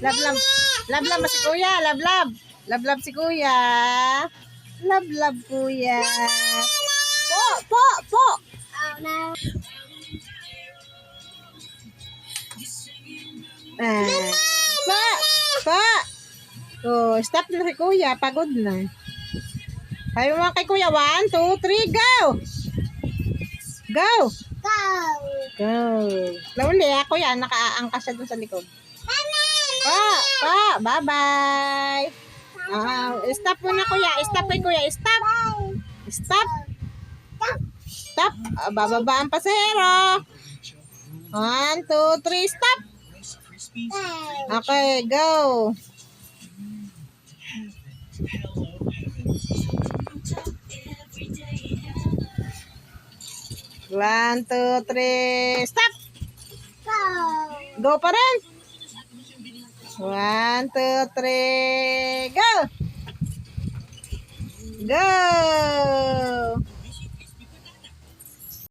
Love, love. Love, love mo si kuya. Love, love. Love, love si kuya. Love, love kuya. Po, po, po. Oh no. Pa, pa. Oh, stop na si kuya. Pagod na. Sabi mo kay kuya. 1, 2, 3, go. Go. Go. Go. Nauli kuya. Nakaangkas siya dun sa likod. Pa, bye-bye. Stop muna kuya. Stop kay kuya. Stop. Stop. Stop. Bababa ang pasahero. 1, 2, 3, stop. Okay, go. One, two, three, stop. Go. Go pa rin. 1, 2, 3, go. Go.